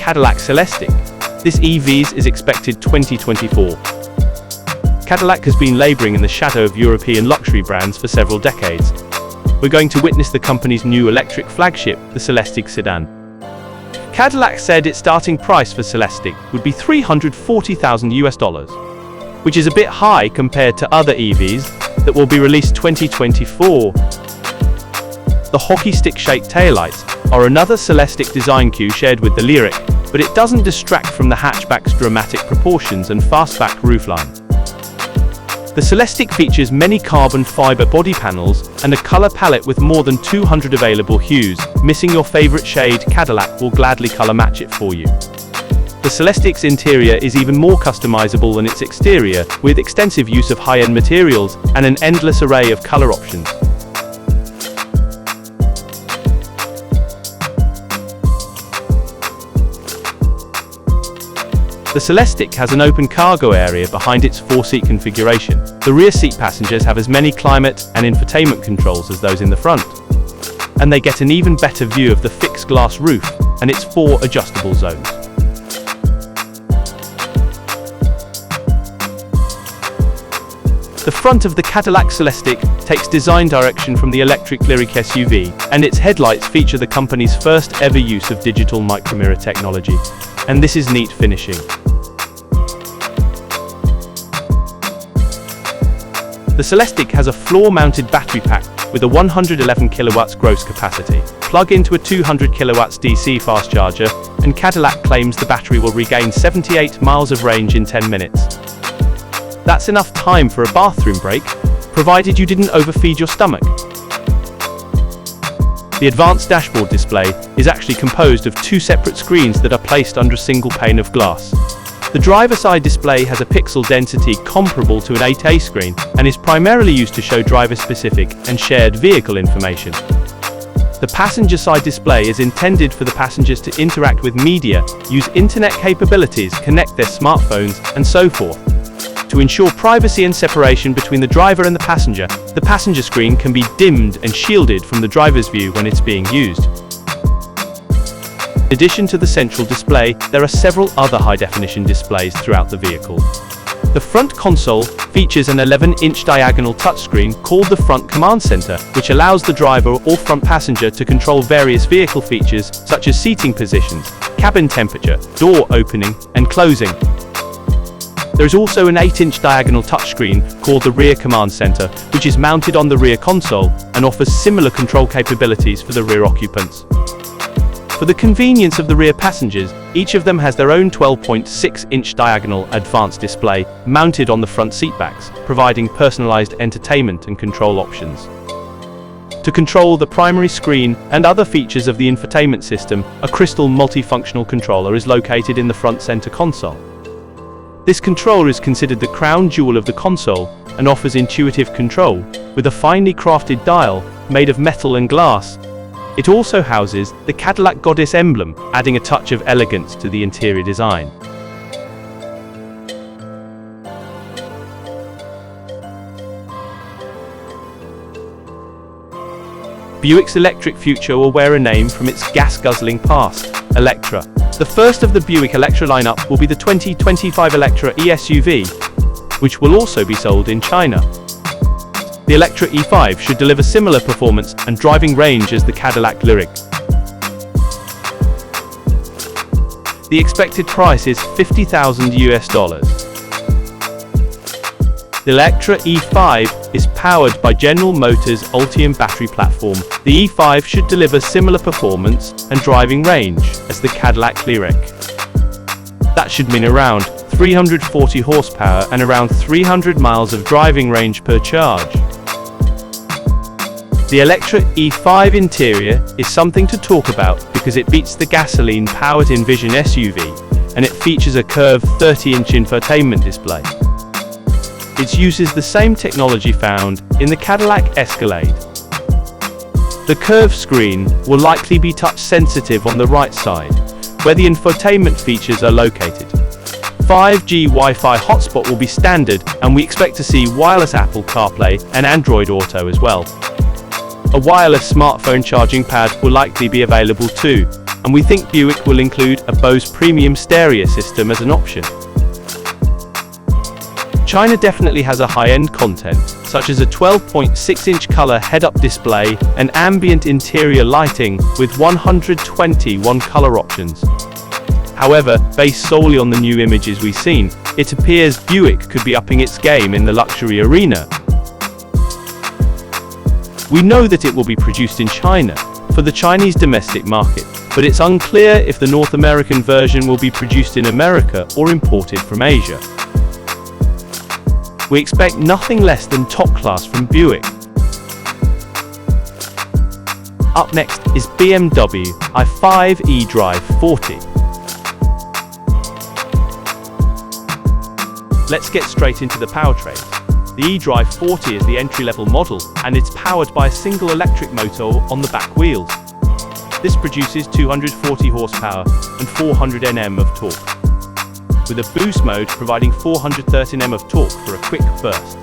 Cadillac Celestiq. This EV is expected 2024. Cadillac has been laboring in the shadow of European luxury brands for several decades. We're going to witness the company's new electric flagship, the Celestiq sedan. Cadillac said its starting price for Celestiq would be $340,000, which is a bit high compared to other EVs that will be released 2024. The hockey stick-shaped taillights are another Celestiq design cue shared with the Lyriq, but it doesn't distract from the hatchback's dramatic proportions and fastback roofline. The Celestiq features many carbon fiber body panels and a color palette with more than 200 available hues. Missing your favorite shade, Cadillac will gladly color match it for you. The Celestiq's interior is even more customizable than its exterior, with extensive use of high-end materials and an endless array of color options. The Celestiq has an open cargo area behind its 4-seat configuration. The rear seat passengers have as many climate and infotainment controls as those in the front. And they get an even better view of the fixed glass roof and its 4 adjustable zones. The front of the Cadillac Celestiq takes design direction from the electric Lyriq SUV, and its headlights feature the company's first ever use of digital micromirror technology. And this is neat finishing. The Celestiq has a floor-mounted battery pack with a 111 kilowatts gross capacity. Plug into a 200 kilowatts DC fast charger, and Cadillac claims the battery will regain 78 miles of range in 10 minutes. That's enough time for a bathroom break, provided you didn't overfeed your stomach. The advanced dashboard display is actually composed of 2 separate screens that are placed under a single pane of glass. The driver side display has a pixel density comparable to an 8A screen and is primarily used to show driver-specific and shared vehicle information. The passenger side display is intended for the passengers to interact with media, use internet capabilities, connect their smartphones, and so forth. To ensure privacy and separation between the driver and the passenger screen can be dimmed and shielded from the driver's view when it's being used. In addition to the central display, there are several other high-definition displays throughout the vehicle. The front console features an 11-inch diagonal touchscreen called the Front Command Center, which allows the driver or front passenger to control various vehicle features such as seating positions, cabin temperature, door opening and closing. There is also an 8-inch diagonal touchscreen called the Rear Command Center, which is mounted on the rear console and offers similar control capabilities for the rear occupants. For the convenience of the rear passengers, each of them has their own 12.6-inch diagonal advanced display mounted on the front seatbacks, providing personalized entertainment and control options. To control the primary screen and other features of the infotainment system, a crystal multifunctional controller is located in the front center console. This controller is considered the crown jewel of the console and offers intuitive control, with a finely crafted dial made of metal and glass. It also houses the Cadillac Goddess emblem, adding a touch of elegance to the interior design. Buick's electric future will wear a name from its gas-guzzling past, Electra. The first of the Buick Electra lineup will be the 2025 Electra E-SUV, which will also be sold in China. The Electra E5 should deliver similar performance and driving range as the Cadillac Lyriq. The expected price is $50,000. The Electra E5 is powered by General Motors' Ultium battery platform. The E5 should deliver similar performance and driving range as the Cadillac Lyriq. That should mean around 340 horsepower and around 300 miles of driving range per charge. The Electra E5 interior is something to talk about because it beats the gasoline-powered Envision SUV, and it features a curved 30-inch infotainment display. It uses the same technology found in the Cadillac Escalade. The curved screen will likely be touch-sensitive on the right side, where the infotainment features are located. 5G Wi-Fi hotspot will be standard, and we expect to see wireless Apple CarPlay and Android Auto as well. A wireless smartphone charging pad will likely be available too. and we think Buick will include a Bose premium stereo system as an option. China definitely has a high-end content, such as a 12.6-inch color head-up display and ambient interior lighting with 121 color options. However, based solely on the new images we've seen, it appears Buick could be upping its game in the luxury arena. We know that it will be produced in China, for the Chinese domestic market, but it's unclear if the North American version will be produced in America or imported from Asia. We expect nothing less than top class from Buick. Up next is BMW i5 eDrive 40. Let's get straight into the powertrain. The eDrive 40 is the entry-level model, and it's powered by a single electric motor on the back wheels. This produces 240 horsepower and 400 Nm of torque, with a boost mode providing 430 Nm of torque for a quick burst.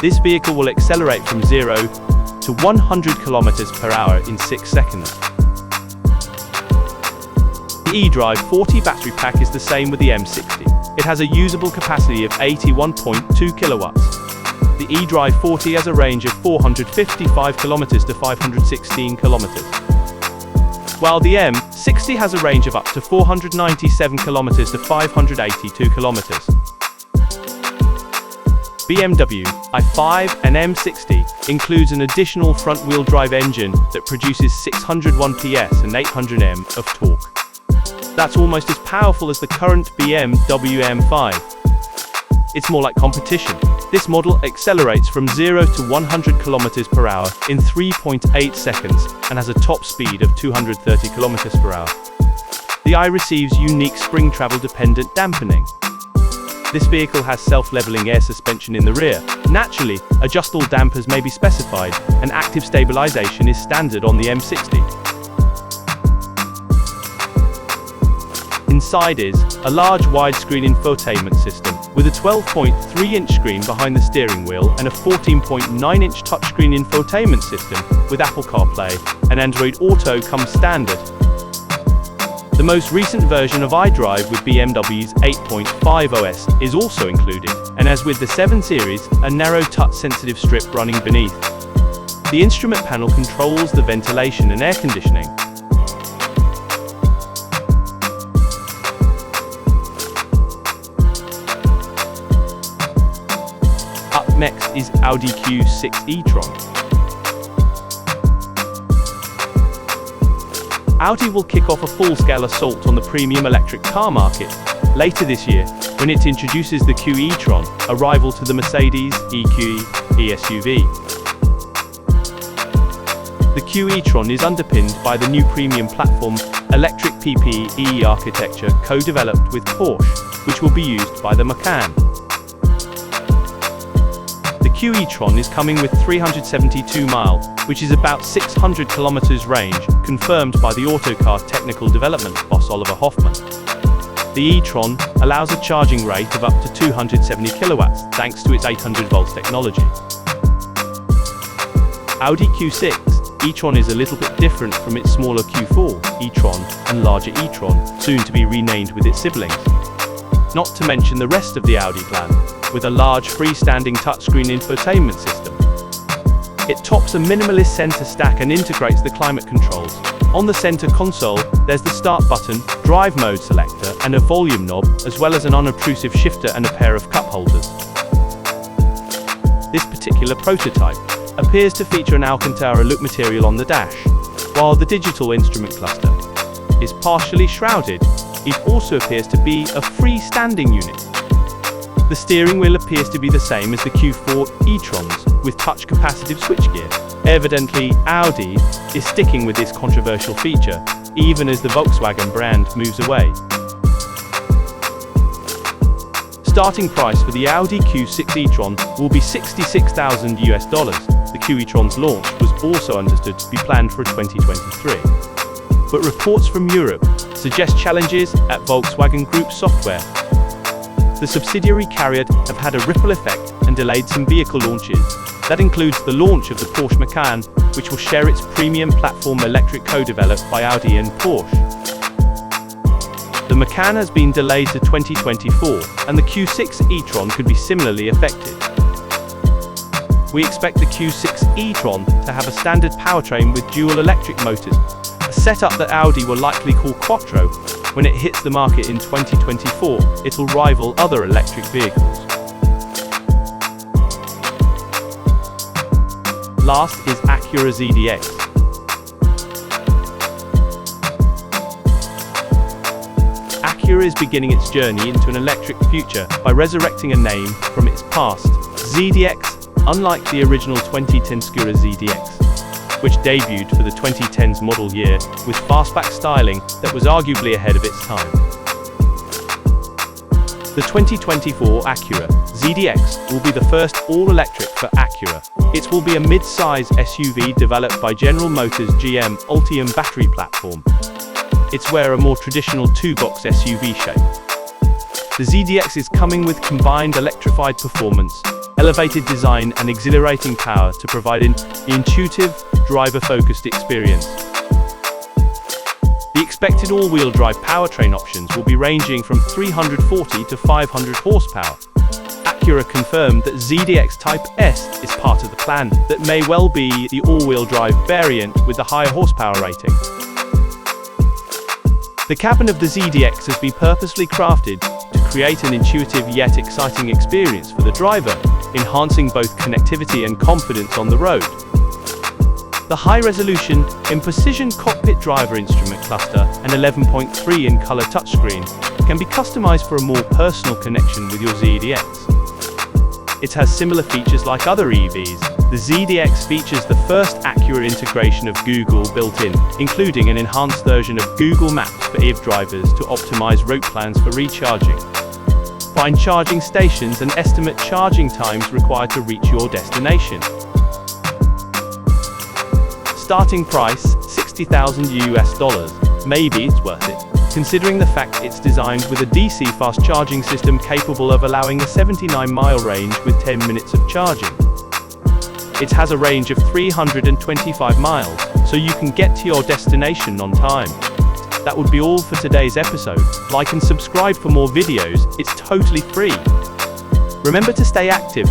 This vehicle will accelerate from 0 to 100 km per hour in 6 seconds. The eDrive 40 battery pack is the same with the M60. It has a usable capacity of 81.2 kilowatts. The eDrive 40 has a range of 455 km to 516 km, while the M60 has a range of up to 497 km to 582 km. BMW i5 and M60 includes an additional front-wheel drive engine that produces 601 PS and 800 Nm of torque. That's almost as powerful as the current BMW M5. It's more like competition. This model accelerates from 0 to 100 km per hour in 3.8 seconds and has a top speed of 230 km per hour. The i receives unique spring travel dependent dampening. This vehicle has self-leveling air suspension in the rear. Naturally, adjustable dampers may be specified, and active stabilization is standard on the M60. Inside is a large widescreen infotainment system with a 12.3-inch screen behind the steering wheel and a 14.9-inch touchscreen infotainment system with Apple CarPlay and Android Auto comes standard. The most recent version of iDrive with BMW's 8.5 OS is also included, and as with the 7 Series, a narrow touch-sensitive strip running beneath. The instrument panel controls the ventilation and air conditioning. Next is Audi Q6 e-tron. Audi will kick off a full-scale assault on the premium electric car market later this year when it introduces the Q e-tron, a rival to the Mercedes EQE e-SUV. The Q e-tron is underpinned by the new premium platform Electric PPE architecture co-developed with Porsche, which will be used by the Macan. The Q e-tron is coming with 372 mile, which is about 600 kilometers range, confirmed by the Autocar technical development boss Oliver Hoffman. The e-tron allows a charging rate of up to 270 kilowatts thanks to its 800 volts technology. Audi Q6 e-tron is a little bit different from its smaller Q4 e-tron and larger e-tron, soon to be renamed with its siblings. Not to mention the rest of the Audi plan, with a large freestanding touchscreen infotainment system. It tops a minimalist center stack and integrates the climate controls. On the center console, there's the start button, drive mode selector, and a volume knob, as well as an unobtrusive shifter and a pair of cup holders. This particular prototype appears to feature an Alcantara look material on the dash, while the digital instrument cluster is partially shrouded. It also appears to be a freestanding unit. The steering wheel appears to be the same as the Q4 e-trons, with touch capacitive switchgear. Evidently, Audi is sticking with this controversial feature, even as the Volkswagen brand moves away. Starting price for the Audi Q6 e-tron will be $66,000 US. The Q e-tron's launch was also understood to be planned for 2023. But reports from Europe suggest challenges at Volkswagen Group software. The subsidiary CARIAD have had a ripple effect and delayed some vehicle launches. That includes the launch of the Porsche Macan, which will share its premium platform electric co-developed by Audi and Porsche. the Macan has been delayed to 2024, and the Q6 e-tron could be similarly affected. We expect the Q6 e-tron to have a standard powertrain with dual electric motors, a setup that Audi will likely call Quattro. When it hits the market in 2024, it will rival other electric vehicles. Last is Acura ZDX. Acura is beginning its journey into an electric future by resurrecting a name from its past. ZDX, unlike the original 2010 Acura ZDX, which debuted for the 2010s model year with fastback styling that was arguably ahead of its time. The 2024 Acura ZDX will be the first all-electric for Acura. It will be a mid-size SUV developed by General Motors' GM Ultium battery platform. It's a more traditional two-box SUV shape. The ZDX is coming with combined electrified performance, elevated design and exhilarating power to provide an intuitive, driver-focused experience. The expected all-wheel drive powertrain options will be ranging from 340 to 500 horsepower. Acura confirmed that ZDX Type S is part of the plan that may well be the all-wheel drive variant with the higher horsepower rating. The cabin of the ZDX has been purposely crafted to create an intuitive yet exciting experience for the driver, enhancing both connectivity and confidence on the road. The high-resolution, in-precision cockpit driver instrument cluster and 11.3-in color touchscreen can be customized for a more personal connection with your ZDX. It has similar features like other EVs. The ZDX features the first Acura integration of Google built in, including an enhanced version of Google Maps for EV drivers to optimize route plans for recharging. Find charging stations and estimate charging times required to reach your destination. Starting price, $60,000 US. Maybe it's worth it, considering the fact it's designed with a DC fast charging system capable of allowing a 79-mile range with 10 minutes of charging. It has a range of 325 miles, so you can get to your destination on time. That would be all for today's episode. Like and subscribe for more videos, it's totally free. Remember to stay active.